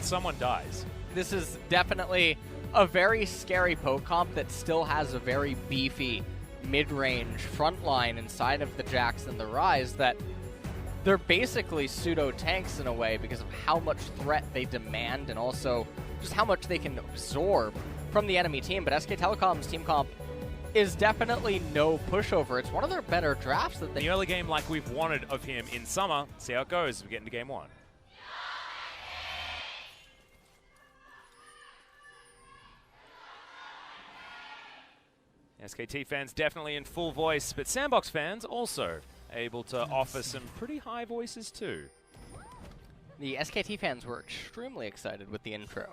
someone dies. This is definitely a very scary poke comp that still has a very beefy mid-range front line inside of the Jax and the Ryze that they're basically pseudo-tanks in a way because of how much threat they demand and also just how much they can absorb from the enemy team. But SK Telecom's team comp is definitely no pushover. It's one of their better drafts that they... The early game like we've wanted of him in summer. See how it goes as we get into game one. SKT fans definitely in full voice, but Sandbox fans also able to offer some pretty high voices too. The SKT fans were extremely excited with the intro.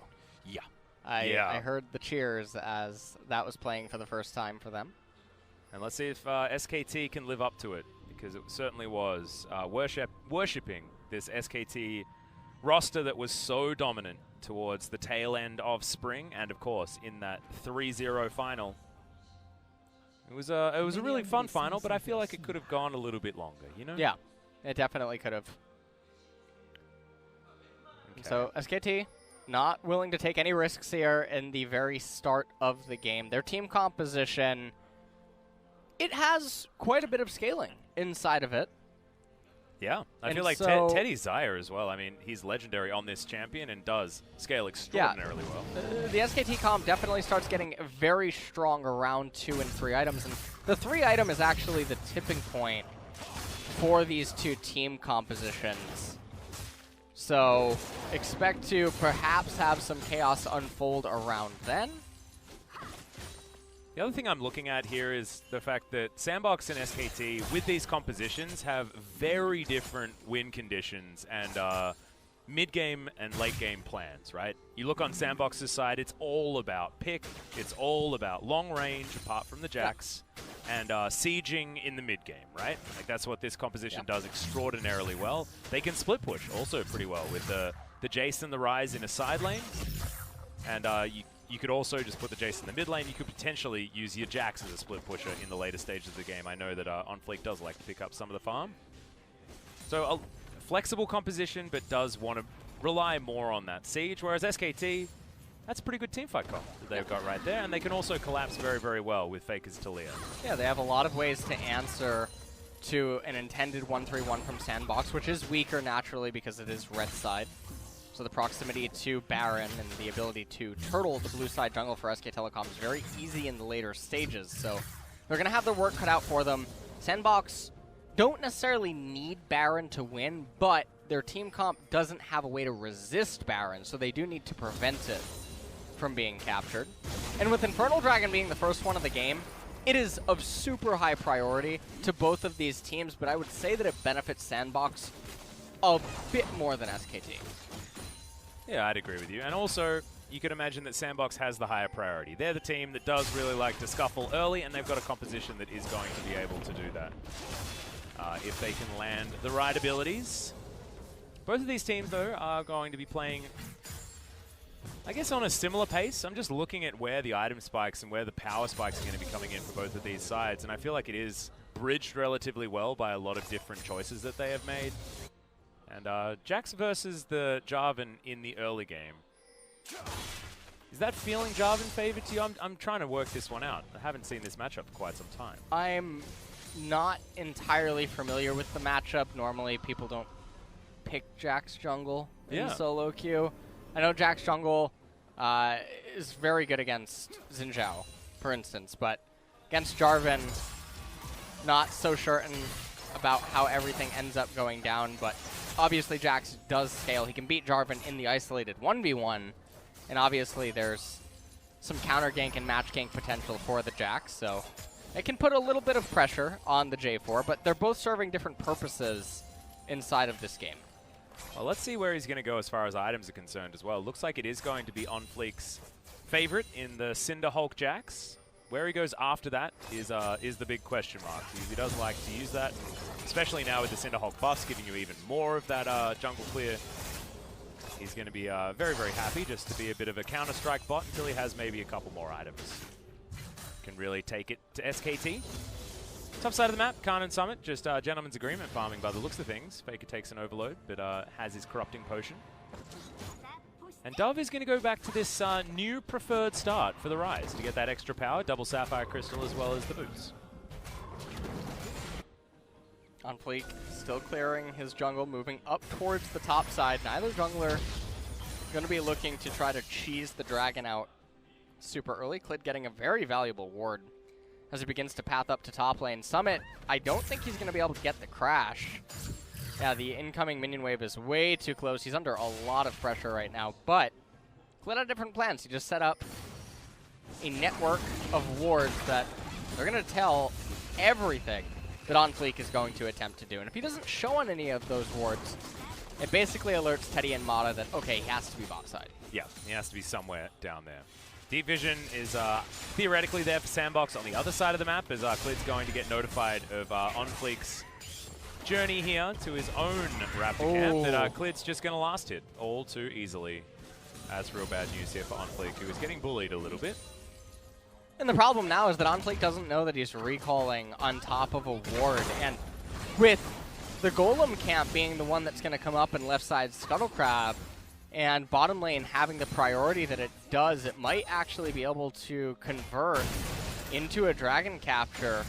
Yeah. I heard the cheers as that was playing for the first time for them. And let's see if SKT can live up to it, because it certainly was worshipping this SKT roster that was so dominant towards the tail end of spring, and of course in that 3-0 final. It was a really fun final, but I feel like it could have gone a little bit longer, you know? Yeah, it definitely could have. Okay. So SKT not willing to take any risks here in the very start of the game. Their team composition, it has quite a bit of scaling inside of it. Yeah, I feel like so Teddy Zire as well. I mean, he's legendary on this champion and does scale extraordinarily well. The SKT comp definitely starts getting very strong around 2 and 3 items. And the 3 item is actually the tipping point for these two team compositions. So expect to perhaps have some chaos unfold around then. The other thing I'm looking at here is the fact that Sandbox and SKT, with these compositions, have very different win conditions and mid-game and late-game plans, right? You look on Sandbox's side, it's all about pick, it's all about long range, apart from the Jax, and sieging in the mid-game, right? Like, that's what this composition does extraordinarily well. They can split push also pretty well with the Jace and the Ryze in a side lane, and you could also just put the Jace in the mid lane. You could potentially use your Jax as a split pusher in the later stages of the game. I know that OnFleek does like to pick up some of the farm. So a flexible composition, but does want to rely more on that siege, whereas SKT, that's a pretty good teamfight comp that they've got right there, and they can also collapse very, very well with Faker's Talia. Yeah, they have a lot of ways to answer to an intended 1-3-1 from Sandbox, which is weaker naturally because it is red side. So the proximity to Baron and the ability to turtle the blue side jungle for SK Telecom is very easy in the later stages. So they're going to have their work cut out for them. Sandbox don't necessarily need Baron to win, but their team comp doesn't have a way to resist Baron, so they do need to prevent it from being captured. And with Infernal Dragon being the first one of the game, it is of super high priority to both of these teams, but I would say that it benefits Sandbox a bit more than SKT. Yeah, I'd agree with you. And also, you could imagine that Sandbox has the higher priority. They're the team that does really like to scuffle early, and they've got a composition that is going to be able to do that. If they can land the right abilities. Both of these teams, though, are going to be playing, I guess, on a similar pace. I'm just looking at where the item spikes and where the power spikes are going to be coming in for both of these sides, and I feel like it is bridged relatively well by a lot of different choices that they have made. And Jax versus the Jarvan in the early game. Is that feeling Jarvan favor to you? I'm trying to work this one out. I haven't seen this matchup for quite some time. I'm not entirely familiar with the matchup. Normally people don't pick Jax jungle in solo queue. I know Jax jungle is very good against Xin Zhao, for instance, but against Jarvan, not so certain about how everything ends up going down, but obviously Jax does scale. He can beat Jarvan in the isolated 1v1, and obviously there's some counter gank and match gank potential for the Jax, so it can put a little bit of pressure on the J4, but they're both serving different purposes inside of this game. Well, let's see where he's going to go as far as items are concerned as well. Looks like it is going to be OnFleek's favorite in the Cinder Hulk Jax. Where he goes after that is the big question mark. He does like to use that, especially now with the Cinder Hulk buffs giving you even more of that jungle clear. He's going to be very, very happy just to be a bit of a counter-strike bot until he has maybe a couple more items. Can really take it to SKT. Top side of the map, Khan and Summit, just gentleman's agreement farming by the looks of things. Faker takes an overload, but has his corrupting potion. And Dove is going to go back to this new preferred start for the Rise to get that extra power, double Sapphire Crystal as well as the boots. On Fleek, still clearing his jungle, moving up towards the top side. Neither jungler going to be looking to try to cheese the dragon out super early. Clid getting a very valuable ward as he begins to path up to top lane. Summit, I don't think he's going to be able to get the crash. Yeah, the incoming minion wave is way too close. He's under a lot of pressure right now, but Clid had different plans. He just set up a network of wards that they're going to tell everything that On Fleek is going to attempt to do. And if he doesn't show on any of those wards, it basically alerts Teddy and Mata that, okay, he has to be bot side. Yeah, he has to be somewhere down there. Deep Vision is theoretically there for Sandbox on the other side of the map, as Clid's going to get notified of On Fleek's journey here to his own Raptor camp, that Clid's just going to last hit all too easily. That's real bad news here for On Fleek, who is getting bullied a little bit. And the problem now is that On Fleek doesn't know that he's recalling on top of a ward, and with the Golem camp being the one that's going to come up in left side Scuttle Crab, and bottom lane having the priority that it does, it might actually be able to convert into a dragon capture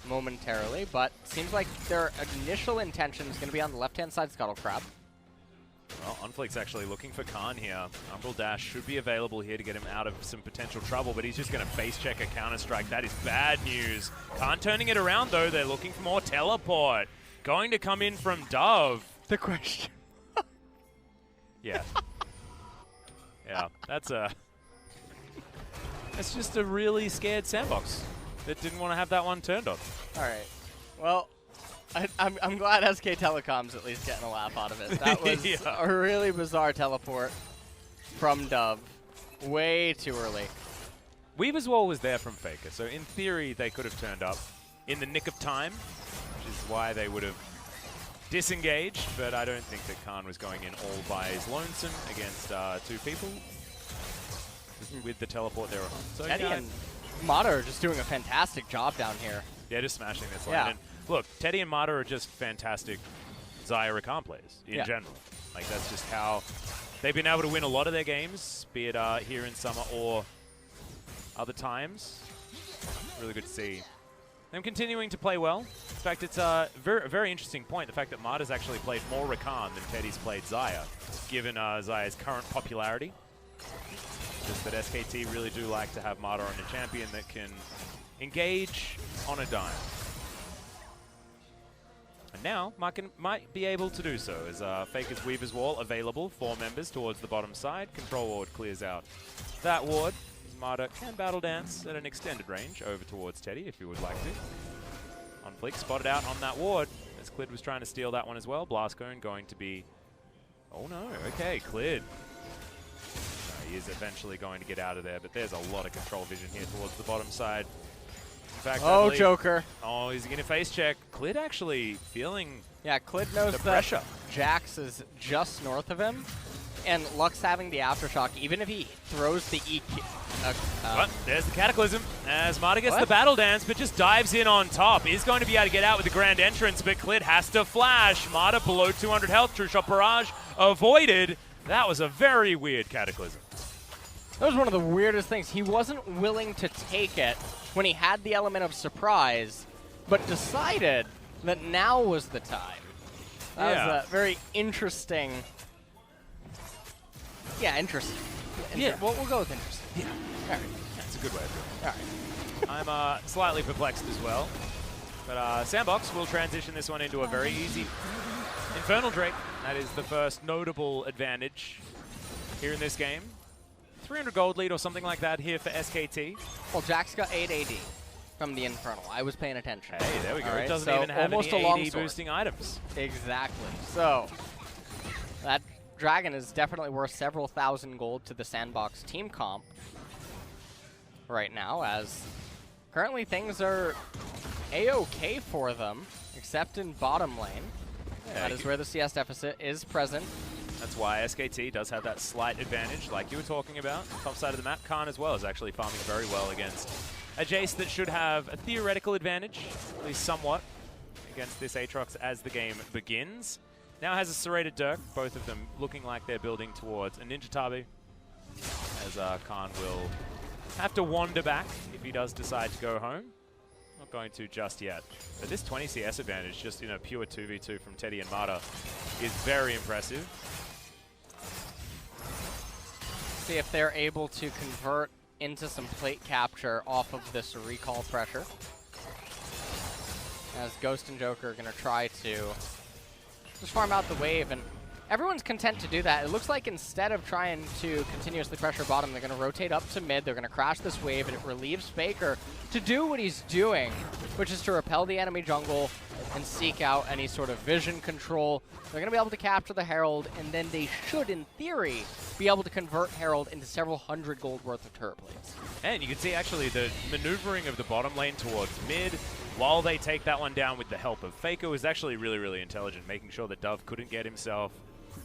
momentarily, but seems like their initial intention is going to be on the left-hand side Scuttle Crab. Well, On Fleek's actually looking for Khan here. Umbral Dash should be available here to get him out of some potential trouble, but he's just going to face check a counter-strike. That is bad news. Khan turning it around, though. They're looking for more teleport. Going to come in from Dove. The question. Yeah. Yeah, that's just a really scared Sandbox that didn't want to have that one turned on. All right. Well, I'm glad SK Telecom's at least getting a laugh out of it. That was a really bizarre teleport from Dove. Way too early. Weaver's Wall was there from Faker, so in theory they could have turned up in the nick of time, which is why they would have disengaged, but I don't think that Khan was going in all by his lonesome against two people with the teleport there on. So Teddy and Mata are just doing a fantastic job down here. Yeah, just smashing this lane. Yeah. And look, Teddy and Mata are just fantastic Xayah Rakan players in general. Like, that's just how they've been able to win a lot of their games, be it here in summer or other times. Really good to see them continuing to play well. In fact, it's a very interesting point, the fact that Mata's actually played more Rakan than Teddy's played Xayah, given Xayah's current popularity. Just that SKT really do like to have Mata on a champion that can engage on a dime. And now, might be able to do so, as Faker's Weaver's Wall available, 4 members towards the bottom side. Control ward clears out that ward. Mata can battle dance at an extended range over towards Teddy if he would like to. On Fleek spotted out on that ward as Clid was trying to steal that one as well. Blast Cone going to be... Oh no, okay, Clid. He is eventually going to get out of there, but there's a lot of control vision here towards the bottom side. In fact, oh, Joker. Oh, he's going to face check. Clid actually feeling Clid knows the that pressure. Jax is just north of him, and Lux having the Aftershock, even if he throws the EQ. But there's the Cataclysm as Mata gets the battle dance, but just dives in on top. Is going to be able to get out with the grand entrance, but Clid has to flash. Mata below 200 health. True Shot Barrage avoided. That was a very weird Cataclysm. That was one of the weirdest things. He wasn't willing to take it when he had the element of surprise, but decided that now was the time. That was a very interesting. Yeah, interesting. Yeah. We'll go with interesting. Yeah. All right. That's a good way of doing All right. it. I'm slightly perplexed as well. But Sandbox will transition this one into a very easy Infernal Drake. That is the first notable advantage here in this game. 300 gold lead or something like that here for SKT. Well, Jax got 8 AD from the Infernal. I was paying attention. Hey, there we go. Right, it doesn't so even have almost any a long AD boosting items. Exactly. So that Dragon is definitely worth several thousand gold to the Sandbox team comp right now, as currently things are A-okay for them, except in bottom lane. Yeah, that is where the CS deficit is present. That's why SKT does have that slight advantage, like you were talking about. Top side of the map, Khan as well is actually farming very well against a Jace that should have a theoretical advantage, at least somewhat, against this Aatrox as the game begins. Now has a serrated Dirk, both of them looking like they're building towards a Ninja Tabi, as Khan will have to wander back if he does decide to go home. Not going to just yet. But this 20 CS advantage, just in a pure 2v2 from Teddy and Mata, is very impressive. See if they're able to convert into some plate capture off of this recall pressure. As Ghost and Joker are going to try to just farm out the wave, and everyone's content to do that. It looks like instead of trying to continuously pressure bottom, they're going to rotate up to mid. They're going to crash this wave, and it relieves Faker to do what he's doing, which is to repel the enemy jungle and seek out any sort of vision control. They're going to be able to capture the Herald, and then they should, in theory, be able to convert Herald into several hundred gold worth of turret plates. And you can see actually the maneuvering of the bottom lane towards mid while they take that one down with the help of Faker was actually really, really intelligent, making sure that Dove couldn't get himself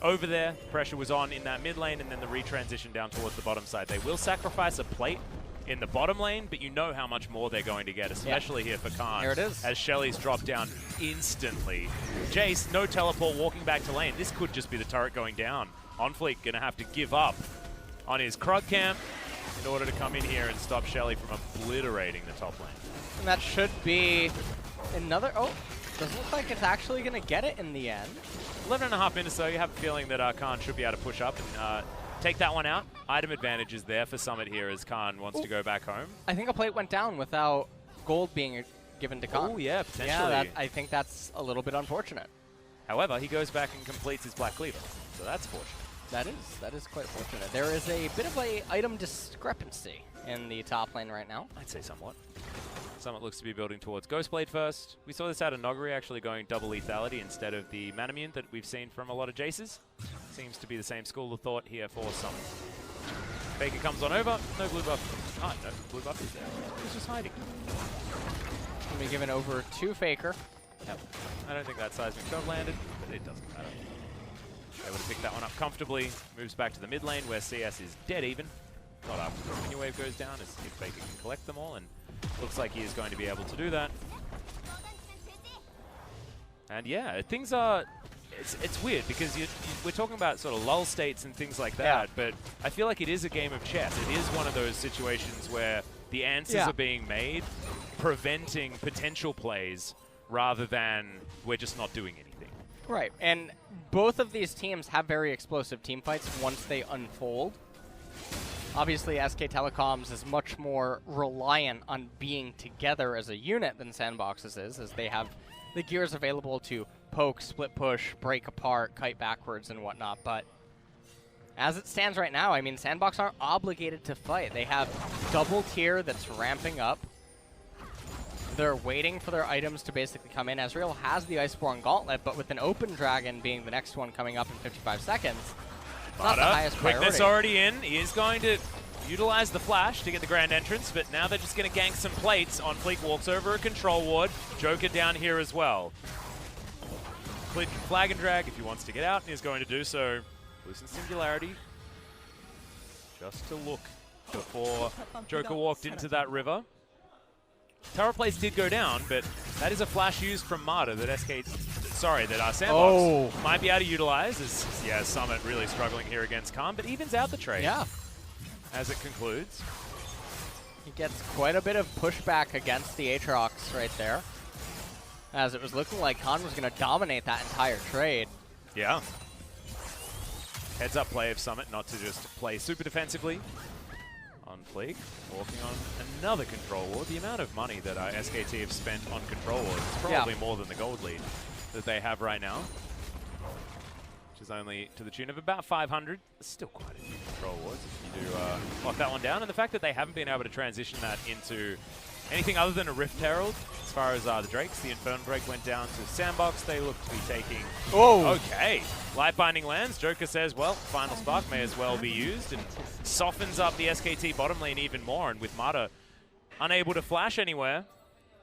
over there. Pressure was on in that mid lane, and then the retransition down towards the bottom side. They will sacrifice a plate in the bottom lane, but you know how much more they're going to get, especially here for Khan. Here it is. As Shelly's dropped down instantly. Jace, no teleport, walking back to lane. This could just be the turret going down. OnFleek going to have to give up on his Krug camp in order to come in here and stop Shelly from obliterating the top lane. And that should be another... Oh, doesn't look like it's actually going to get it in the end. 11.5 minutes, so you have a feeling that Khan should be able to push up and take that one out. Item advantage is there for Summit here as Khan wants to go back home. I think a plate went down without gold being given to Khan. Oh, yeah, potentially. Yeah, I think that's a little bit unfortunate. However, he goes back and completes his Black Cleaver, so that's fortunate. That is quite fortunate. There is a bit of a item discrepancy in the top lane right now. I'd say somewhat. Summit looks to be building towards Ghostblade first. We saw this out of Noggery actually going double lethality instead of the Manamune that we've seen from a lot of Jaces. Seems to be the same school of thought here for Summit. Faker comes on over. No blue buff. Oh, no blue buff is there. He's just hiding. Going to be given over to Faker. Yep. I don't think that seismic shot landed, but it doesn't matter. Able to pick that one up comfortably. Moves back to the mid lane where CS is dead even. Not after the mini wave goes down, as if Faker can collect them all, and looks like he is going to be able to do that. And yeah, things are... It's weird because we're talking about sort of lull states and things like that, but I feel like it is a game of chess. It is one of those situations where the answers are being made, preventing potential plays rather than we're just not doing anything. Right, and both of these teams have very explosive team fights once they unfold. Obviously, SK Telecoms is much more reliant on being together as a unit than Sandbox's is, as they have the gears available to poke, split push, break apart, kite backwards, and whatnot. But as it stands right now, I mean, Sandbox aren't obligated to fight. They have double tier that's ramping up. They're waiting for their items to basically come in. Ezreal has the Iceborne Gauntlet, but with an Open Dragon being the next one coming up in 55 seconds, it's not the highest priority. Quickness already in. He is going to utilize the flash to get the grand entrance, but now they're just going to gank some plates. OnFleek walks over a control ward. Joker down here as well. Click flag and drag if he wants to get out, and he's going to do so. Loosen Singularity. Just to look before Joker walked into that river. Tower plates did go down, but that is a flash used from Mata that Sandbox might be able to utilize. As Summit really struggling here against Khan, but evens out the trade. Yeah. As it concludes. He gets quite a bit of pushback against the Aatrox right there, as it was looking like Khan was going to dominate that entire trade. Yeah. Heads up play of Summit not to just play super defensively. OnFleek walking on another control ward. The amount of money that SKT have spent on control wards is probably more than the gold lead that they have right now, which is only to the tune of about 500. It's still quite a few control wards if you do lock that one down. And the fact that they haven't been able to transition that into anything other than a Rift Herald, as far as the Drakes, the Infernal Drake went down to Sandbox. They look to be taking... Oh! Okay. Light Binding lands. Joker says, well, Final Spark may as well be used, and softens up the SKT bottom lane even more. And with Mata unable to flash anywhere,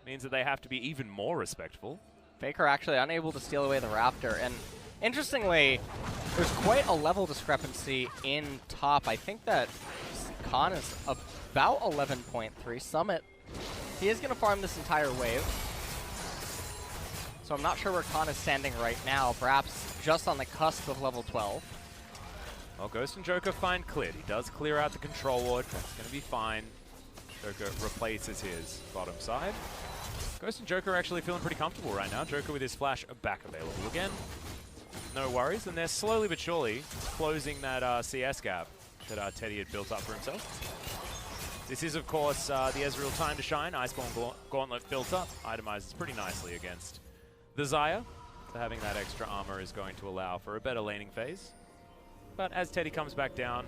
means that they have to be even more respectful. Faker actually unable to steal away the Raptor. And interestingly, there's quite a level discrepancy in top. I think that Khan is about 11.3. Summit, he is going to farm this entire wave. So I'm not sure where Khan is standing right now, perhaps just on the cusp of level 12. Well, Ghost and Joker find Clid. He does clear out the control ward. That's going to be fine. Joker replaces his bottom side. Ghost and Joker are actually feeling pretty comfortable right now. Joker with his flash back available again. No worries, and they're slowly but surely closing that CS gap that Teddy had built up for himself. This is, of course, the Ezreal time to shine. Iceborne Gauntlet built up, itemizes pretty nicely against the Xayah. So having that extra armor is going to allow for a better laning phase. But as Teddy comes back down,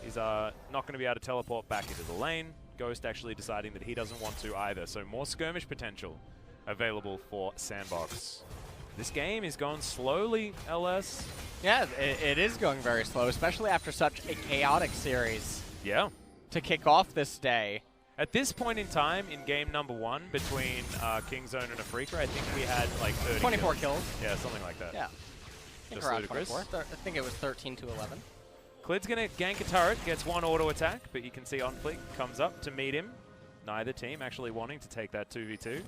he's not going to be able to teleport back into the lane. Ghost actually deciding that he doesn't want to either, so more skirmish potential available for Sandbox. This game is going slowly, LS. Yeah, it is going very slow, especially after such a chaotic series. Yeah. To kick off this day. At this point in time, in game number 1, between Kingzone and Afrika, I think we had like 30 24 kills. Yeah, something like that. Yeah. I think around 24. I think it was 13 to 11. Clid's going to gank a turret, gets one auto attack, but you can see OnFleek comes up to meet him. Neither team actually wanting to take that 2v2.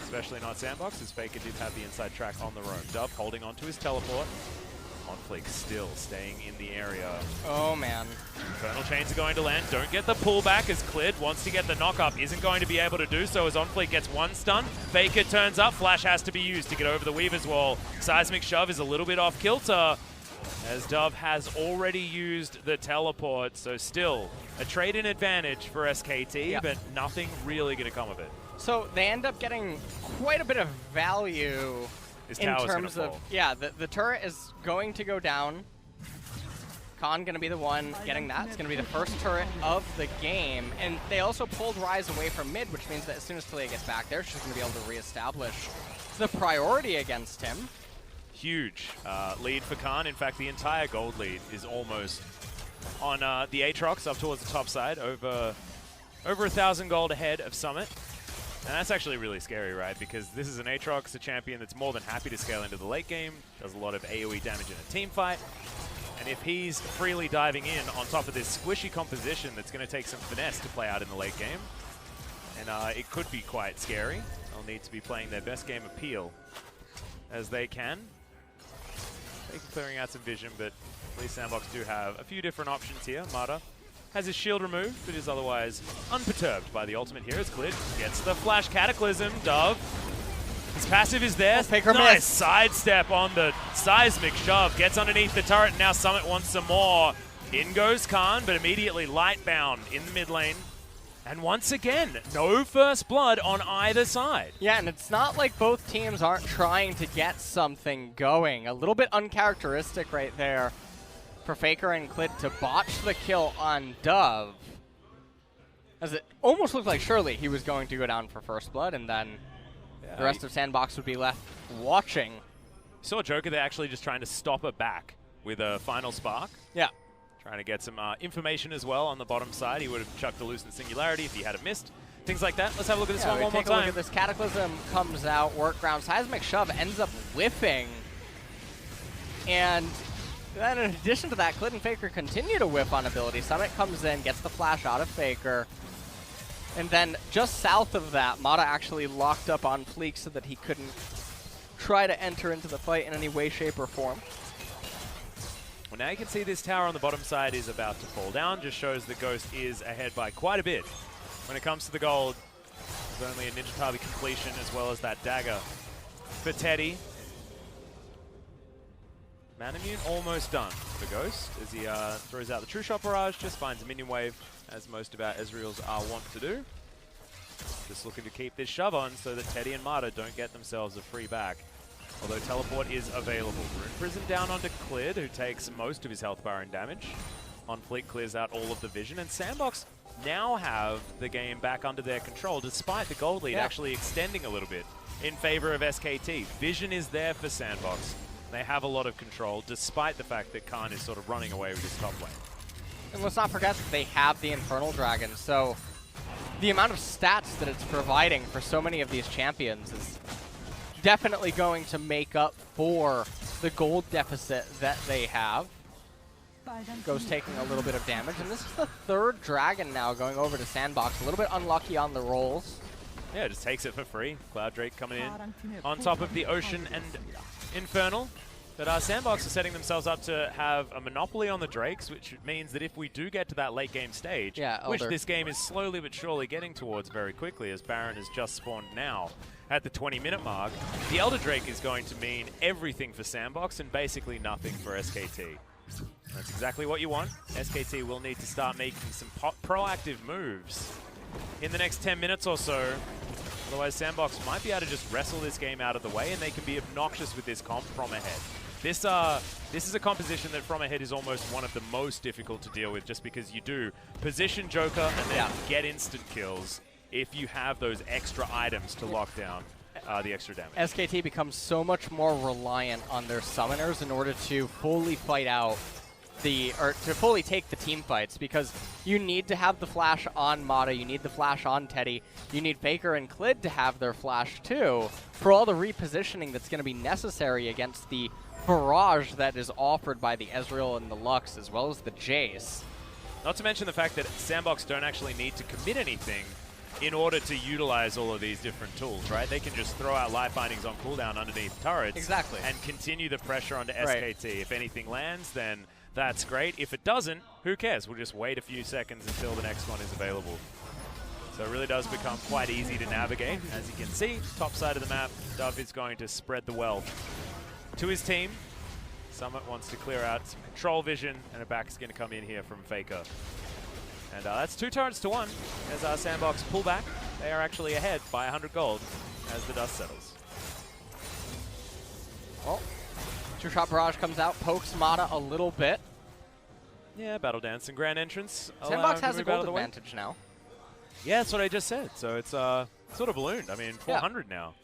Especially not Sandbox, as Faker did have the inside track on the roam. Dub holding onto his teleport. OnFleek still staying in the area. Oh, man. Infernal Chains are going to land. Don't get the pullback as Clid wants to get the knock-up. Isn't going to be able to do so as OnFleek gets one stun. Faker turns up. Flash has to be used to get over the Weaver's Wall. Seismic Shove is a little bit off kilter, as Dove has already used the teleport. So still a trade-in advantage for SKT, but nothing really going to come of it. So they end up getting quite a bit of value in terms of, the turret is going to go down. Khan going to be the one getting that. It's going to be the first turret of the game. And they also pulled Ryze away from mid, which means that as soon as Talia gets back there, she's going to be able to reestablish the priority against him. Huge lead for Khan. In fact, the entire gold lead is almost on the Aatrox up towards the top side, over 1,000 gold ahead of Summit. And that's actually really scary, right? Because this is an Aatrox, a champion that's more than happy to scale into the late game, does a lot of AoE damage in a team fight. And if he's freely diving in on top of this squishy composition that's going to take some finesse to play out in the late game, and it could be quite scary. They'll need to be playing their best game of Peel as they can. They're clearing out some vision, but at least Sandbox do have a few different options here. Mata has his shield removed, but is otherwise unperturbed by the ultimate here as Clid gets the Flash Cataclysm. Dove, his passive is there. Nice sidestep on the Seismic Shove. Gets underneath the turret, and now Summit wants some more. In goes Khan, but immediately Lightbound in the mid lane. And once again, no first blood on either side. Yeah, and it's not like both teams aren't trying to get something going. A little bit uncharacteristic right there for Faker and Clid to botch the kill on Dove, as it almost looked like surely he was going to go down for first blood, and then the rest of Sandbox would be left watching. Saw Joker there actually just trying to stop her back with a final spark. Yeah. Trying to get some information as well on the bottom side. He would have chucked the Lucent Singularity if he had missed. Things like that. Let's have a look at this one more time. Take a look at this. Cataclysm comes out, Workground. Seismic Shove ends up whiffing. And then in addition to that, Clid and Faker continue to whiff on ability. Summit comes in, gets the flash out of Faker. And then just south of that, Mata actually locked up on Fleek so that he couldn't try to enter into the fight in any way, shape, or form. Well, now you can see this tower on the bottom side is about to fall down. Just shows the Ghost is ahead by quite a bit. When it comes to the gold, there's only a Ninja Tabi completion as well as that dagger for Teddy. Manamune almost done for Ghost as he throws out the True Shot Barrage, just finds a minion wave, as most of our Ezreals are wont to do. Just looking to keep this shove on so that Teddy and Mata don't get themselves a free back. Although teleport is available. Rune Prison down onto Clid, who takes most of his health bar and damage. OnFleek clears out all of the vision, and Sandbox now have the game back under their control, despite the gold lead actually extending a little bit in favor of SKT. Vision is there for Sandbox. They have a lot of control, despite the fact that Khan is sort of running away with his top lane. And let's not forget that they have the Infernal Dragon, so the amount of stats that it's providing for so many of these champions is definitely going to make up for the gold deficit that they have. Ghost taking a little bit of damage, and this is the third dragon now going over to Sandbox. A little bit unlucky on the rolls. Yeah, just takes it for free. Cloud Drake coming in on top of the Ocean and Infernal. But Sandbox are setting themselves up to have a monopoly on the Drakes, which means that if we do get to that late game stage, which this game is slowly but surely getting towards very quickly, as Baron has just spawned now at the 20-minute mark, the Elder Drake is going to mean everything for Sandbox and basically nothing for SKT. That's exactly what you want. SKT will need to start making some proactive moves in the next 10 minutes or so. Otherwise, Sandbox might be able to just wrestle this game out of the way, and they can be obnoxious with this comp from ahead. This is a composition that from ahead is almost one of the most difficult to deal with, just because you do position Joker and then get instant kills if you have those extra items to lock down the extra damage. SKT becomes so much more reliant on their summoners in order to fully fight out to fully take the team fights, because you need to have the flash on Mata, you need the flash on Teddy, you need Faker and Clid to have their flash too, for all the repositioning that's going to be necessary against the barrage that is offered by the Ezreal and the Lux, as well as the Jace. Not to mention the fact that Sandbox don't actually need to commit anything in order to utilize all of these different tools, right? They can just throw out life bindings on cooldown underneath turrets and continue the pressure onto SKT. If anything lands, then that's great. If it doesn't, who cares? We'll just wait a few seconds until the next one is available. So it really does become quite easy to navigate. As you can see, top side of the map, Dove is going to spread the wealth to his team. Summit wants to clear out some control vision, and a back is going to come in here from Faker. And that's 2 turrets to 1 as our Sandbox pull back. They are actually ahead by 100 gold as the dust settles. Well, two-shot barrage comes out, pokes Mata a little bit. Yeah, Battle Dance and Grand Entrance. Sandbox has a gold advantage now. Yeah, that's what I just said. So it's sort of ballooned. I mean, 400 now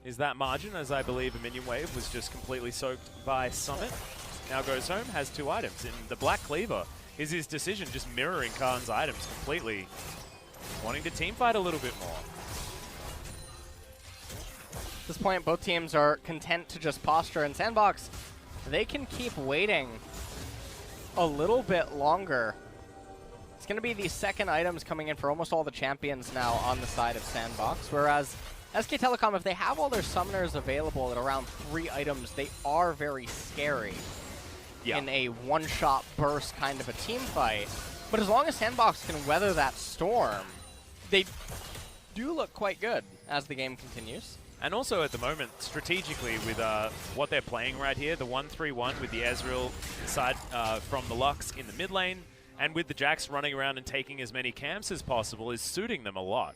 is that margin, as I believe a minion wave was just completely soaked by Summit. Now goes home, has 2 items. And the Black Cleaver is his decision, just mirroring Khan's items completely, wanting to teamfight a little bit more. At this point, both teams are content to just posture, and Sandbox, they can keep waiting a little bit longer. It's going to be the second items coming in for almost all the champions now on the side of Sandbox, whereas SK Telecom, if they have all their summoners available at around 3 items, they are very scary in a one-shot burst kind of a team fight. But as long as Sandbox can weather that storm, they do look quite good as the game continues. And also at the moment, strategically, with what they're playing right here, the 1-3-1 with the Ezreal side from the Lux in the mid lane, and with the Jax running around and taking as many camps as possible is suiting them a lot.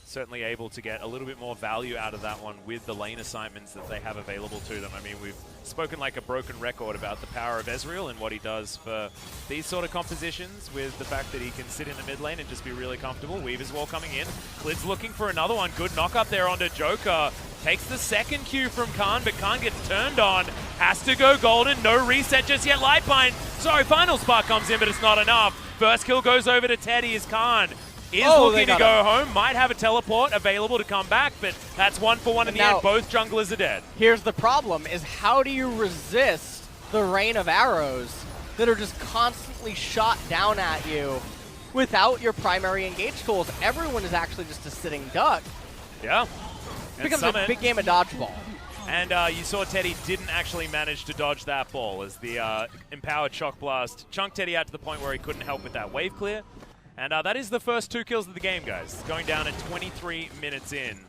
Certainly able to get a little bit more value out of that one with the lane assignments that they have available to them. I mean, we've spoken like a broken record about the power of Ezreal and what he does for these sort of compositions, with the fact that he can sit in the mid lane and just be really comfortable. Weaver's Wall coming in. Clid's looking for another one. Good knock up there onto Joker. Takes the second Q from Khan, but Khan gets turned on. Has to go golden. No reset just yet. Lightbind. Sorry, Final Spark comes in, but it's not enough. First kill goes over to Teddy as Khan is looking to go home. Might have a teleport available to come back, but that's 1 for 1 in the end. Both junglers are dead. Here's the problem, is how do you resist the rain of arrows that are just constantly shot down at you without your primary engage tools? Everyone is actually just a sitting duck. Yeah. It becomes a big game of dodgeball. And you saw Teddy didn't actually manage to dodge that ball as the empowered Shock Blast chunked Teddy out to the point where he couldn't help with that wave clear. And that is the first 2 kills of the game, guys. Going down at 23 minutes in.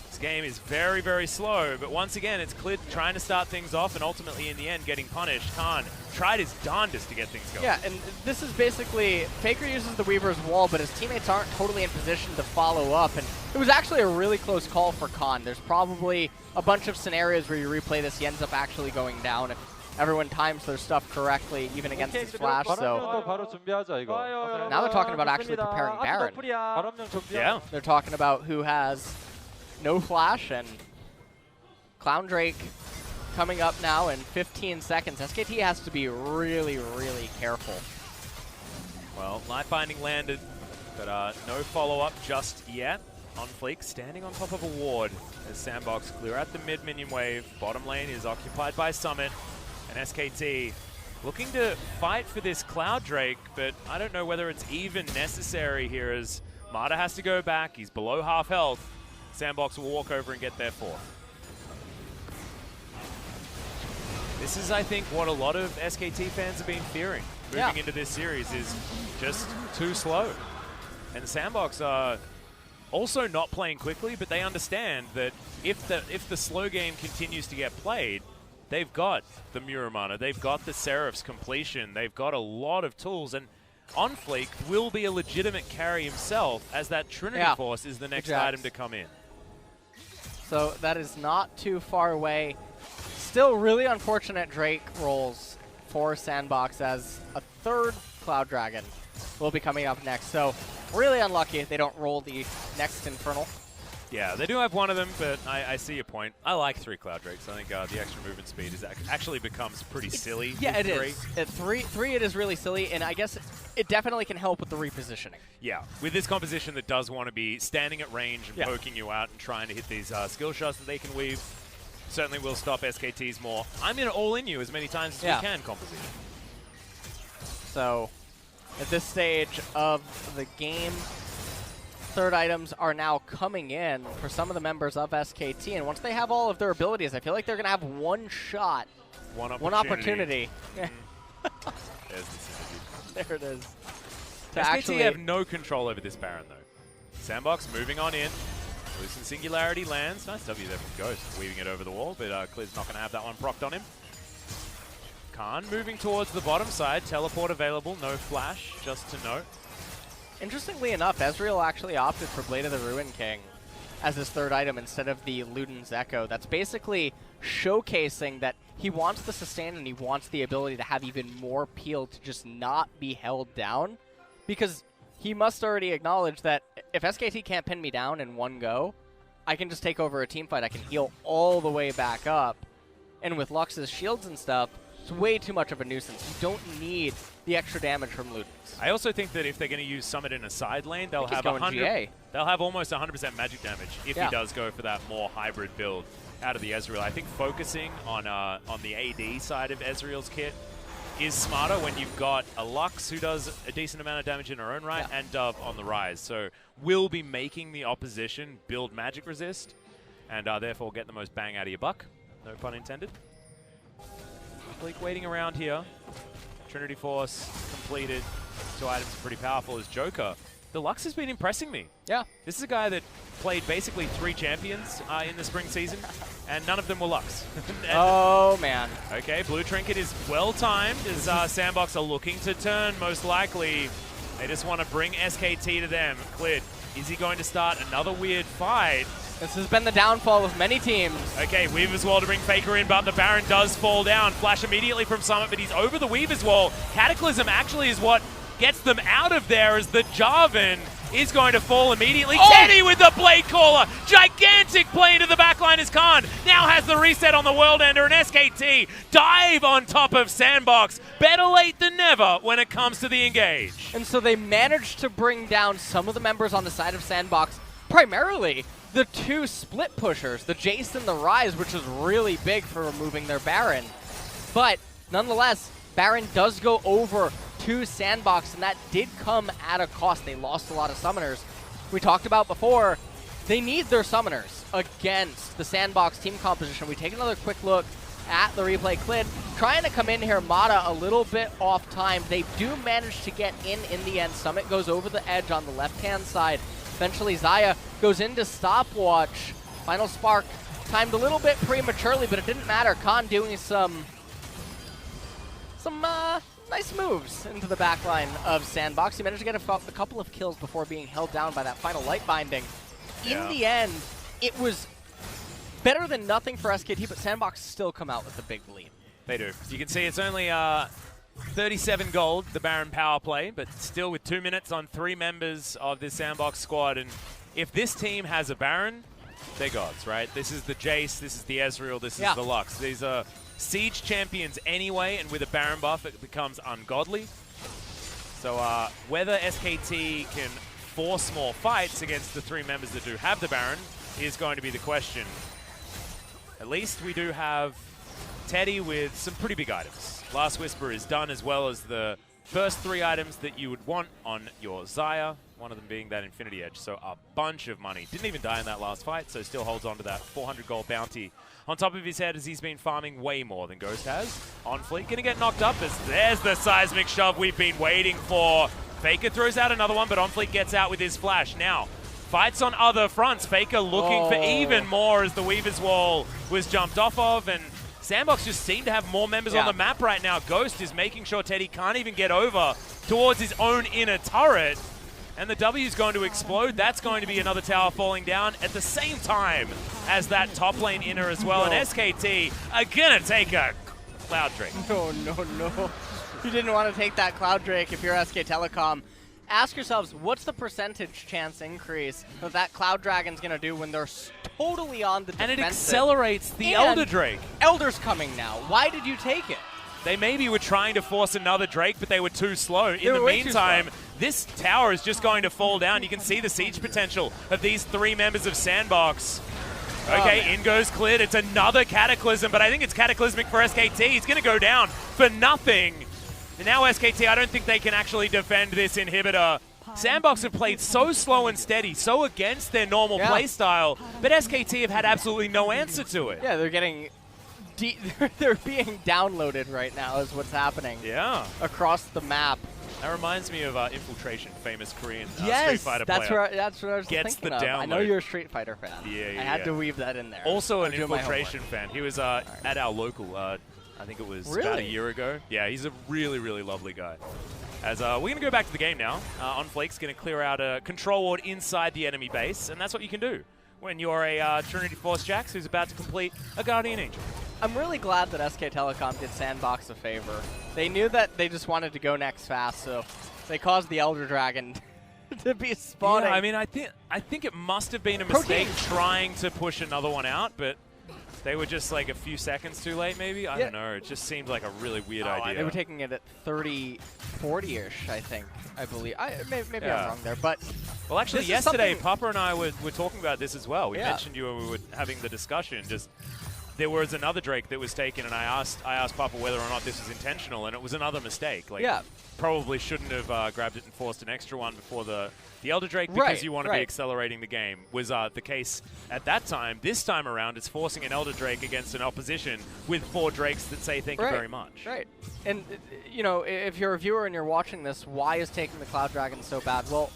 This game is very, very slow, but once again, it's Clid trying to start things off and ultimately, in the end, getting punished. Khan tried his darndest to get things going. Yeah, and this is basically, Faker uses the Weaver's Wall, but his teammates aren't totally in position to follow up, and it was actually a really close call for Khan. There's probably a bunch of scenarios where you replay this, he ends up actually going down if everyone times their stuff correctly, even against his flash, so now they're talking about actually preparing Baron. Yeah. They're talking about who has no flash, and Clown Drake coming up now in 15 seconds. SKT has to be really, really careful. Well, life binding landed, but no follow-up just yet. On Fleek, standing on top of a ward as Sandbox clear out the mid minion wave. Bottom lane is occupied by Summit. And SKT looking to fight for this Cloud Drake, but I don't know whether it's even necessary here as Marta has to go back. He's below half health. Sandbox will walk over and get their 4th. This is, I think, what a lot of SKT fans have been fearing moving into this series is just too slow. And Sandbox are also not playing quickly, but they understand that if the slow game continues to get played, they've got the Muramana, they've got the Seraph's completion, they've got a lot of tools, and OnFleek will be a legitimate carry himself as that Trinity Force is the next item to come in. So that is not too far away. Still really unfortunate Drake rolls for Sandbox as a 3rd Cloud Dragon will be coming up next. So really unlucky if they don't roll the next Infernal. Yeah, they do have one of them, but I see your point. I like 3 Cloud Drakes. I think the extra movement speed is actually becomes pretty silly. Yeah, it 3. is. At 3 it is really silly, and I guess it definitely can help with the repositioning. Yeah, with this composition that does want to be standing at range and poking you out and trying to hit these skill shots that they can weave, certainly will stop SKTs more. I'm going to all-in you as many times as we can composition. So, at this stage of the game, 3rd items are now coming in for some of the members of SKT, and once they have all of their abilities, I feel like they're going to have one shot, one opportunity. There's the synergy. There it is. SKT have no control over this Baron, though. Sandbox moving on in. Loosen Singularity lands. Nice W there from Ghost, weaving it over the wall, but Clid's not going to have that one procced on him. Khan moving towards the bottom side. Teleport available, no flash, just to note. Interestingly enough, Ezreal actually opted for Blade of the Ruin King as his 3rd item instead of the Luden's Echo. That's basically showcasing that he wants the sustain and he wants the ability to have even more peel to just not be held down, because he must already acknowledge that if SKT can't pin me down in one go, I can just take over a team fight. I can heal all the way back up. And with Lux's shields and stuff, it's way too much of a nuisance. You don't need the extra damage from Ludens. I also think that if they're going to use Summit in a side lane, they'll have they'll have almost 100% magic damage if he does go for that more hybrid build out of the Ezreal. I think focusing on the AD side of Ezreal's kit is smarter when you've got a Lux who does a decent amount of damage in her own right and Dove on the rise. So we'll be making the opposition build magic resist and therefore get the most bang out of your buck. No pun intended. Bleak waiting around here. Trinity Force completed. 2 items are pretty powerful as Joker. The Lux has been impressing me. Yeah. This is a guy that played basically 3 champions in the spring season, and none of them were Lux. Oh, man. Okay, Blue Trinket is well-timed as Sandbox are looking to turn, most likely. They just want to bring SKT to them. Clid, is he going to start another weird fight? This has been the downfall of many teams. Okay, Weaver's Wall to bring Faker in, but the Baron does fall down. Flash immediately from Summit, but he's over the Weaver's Wall. Cataclysm actually is what gets them out of there as the Jarvan is going to fall immediately. Teddy with the Blade Caller. Gigantic play into the backline as Khan now has the reset on the World Ender, and SKT dive on top of Sandbox. Better late than never when it comes to the engage. And so they managed to bring down some of the members on the side of Sandbox, primarily the 2 split pushers, the Jace and the Rise, which is really big for removing their Baron. But nonetheless, Baron does go over to Sandbox, and that did come at a cost. They lost a lot of summoners. We talked about before, they need their summoners against the Sandbox team composition. We take another quick look at the replay. Clid trying to come in here. Mata a little bit off time. They do manage to get in the end. Summit goes over the edge on the left-hand side. Eventually, Xayah goes into stopwatch. Final Spark timed a little bit prematurely, but it didn't matter. Khan doing some nice moves into the backline of Sandbox. He managed to get a couple of kills before being held down by that final light binding. In the end, it was better than nothing for SKT, but Sandbox still come out with a big lead. They do. You can see it's only 37 gold, the Baron power play, but still with 2 minutes on 3 members of this Sandbox squad. And if this team has a Baron, they're gods, right? This is the Jace, this is the Ezreal, this is the Lux. These are Siege champions anyway, and with a Baron buff, it becomes ungodly. So whether SKT can force more fights against the 3 members that do have the Baron is going to be the question. At least we do have Teddy with some pretty big items. Last Whisper is done, as well as the first 3 items that you would want on your Xayah. one of them being that Infinity Edge. So a bunch of money. Didn't even die in that last fight, so still holds on to that 400 gold bounty on top of his head as he's been farming way more than Ghost has. On Fleet gonna get knocked up as there's the seismic shove we've been waiting for. Faker throws out another one, but On Fleet gets out with his flash. Now, fights on other fronts. Faker looking for even more as the Weaver's Wall was jumped off of, and Sandbox just seem to have more members on the map right now. Ghost is making sure Teddy can't even get over towards his own inner turret. And the W is going to explode. That's going to be another tower falling down at the same time as that top lane inner as well. And SKT are going to take a Cloud Drake. No. You didn't want to take that Cloud Drake if you're SK Telecom. Ask yourselves, what's the percentage chance increase that Cloud Dragon's going to do when they're totally on the defensive? And it accelerates the Elder Drake. Elder's coming now. Why did you take it? They maybe were trying to force another Drake, but they were too slow. In the meantime, this tower is just going to fall down. You can see the siege potential of these 3 members of Sandbox. Okay, in goes Cleared. It's another Cataclysm, but I think it's cataclysmic for SKT. He's going to go down for nothing. And now SKT, I don't think they can actually defend this inhibitor. Sandbox have played so slow and steady, so against their normal play style, but SKT have had absolutely no answer to it. Yeah, they're getting... they're being downloaded right now is what's happening. Yeah. Across the map. That reminds me of Infiltration, famous Korean Street Fighter player. That's what I was thinking of. I know you're a Street Fighter fan. Yeah. I had to weave that in there. Also an Infiltration fan. He was at our local, I think it was about a year ago. Yeah, he's a really, really lovely guy. As we're going to go back to the game now. On Flake's going to clear out a control ward inside the enemy base, and that's what you can do when you're a Trinity Force Jax who's about to complete a Guardian Angel. I'm really glad that SK Telecom did Sandbox a favor. They knew that they just wanted to go next fast, so they caused the Elder Dragon to be spawning. Yeah, I mean, I think it must have been a mistake trying to push another one out, but they were just like a few seconds too late, maybe? I don't know. It just seemed like a really weird idea. They were taking it at 30, 40-ish, I believe. Maybe I'm wrong there, but... Well, actually, yesterday, Papa and I were talking about this as well. We mentioned you when we were having the discussion. Just there was another Drake that was taken, and I asked Papa whether or not this was intentional, and it was another mistake. Like, probably shouldn't have grabbed it and forced an extra one before the Elder Drake because you want to be accelerating the game was the case at that time. This time around, it's forcing an Elder Drake against an opposition with 4 Drakes that say thank you very much. Right. And, you know, if you're a viewer and you're watching this, why is taking the Cloud Dragon so bad? Well,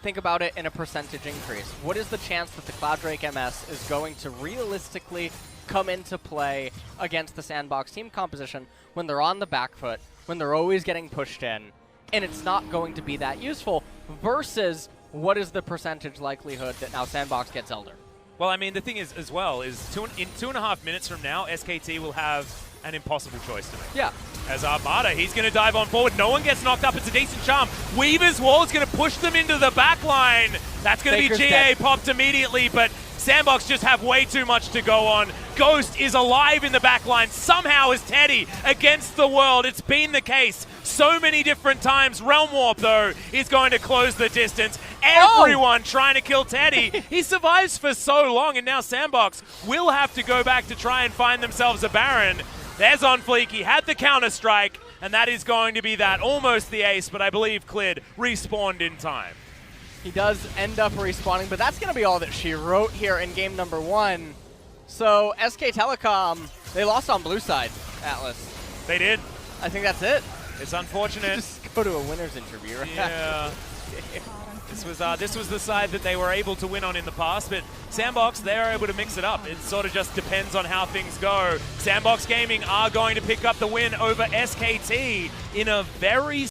think about it in a percentage increase. What is the chance that the Cloud Drake MS is going to realistically come into play against the Sandbox team composition when they're on the back foot, when they're always getting pushed in, and it's not going to be that useful, versus what is the percentage likelihood that now Sandbox gets Elder? Well, I mean, the thing is, as well, is in 2.5 minutes from now, SKT will have an impossible choice to make. Yeah. As Bada, he's going to dive on forward. No one gets knocked up. It's a decent charm. Weaver's Wall is going to push them into the back line. That's going to be GA popped immediately, but Sandbox just have way too much to go on. Ghost is alive in the back line. Somehow is Teddy against the world. It's been the case so many different times. Realm Warp, though, is going to close the distance. Everyone trying to kill Teddy. He survives for so long, and now Sandbox will have to go back to try and find themselves a Baron. There's On Fleek. He had the counter-strike, and that is going to be that. Almost the ace, but I believe Clid respawned in time. He does end up respawning, but that's going to be all that she wrote here in game number 1. So, SK Telecom, they lost on blue side, Atlas. They did. I think that's it. It's unfortunate. Just go to a winner's interview, right? Yeah. This was the side that they were able to win on in the past, but Sandbox, they're able to mix it up. It sort of just depends on how things go. Sandbox Gaming are going to pick up the win over SKT in a very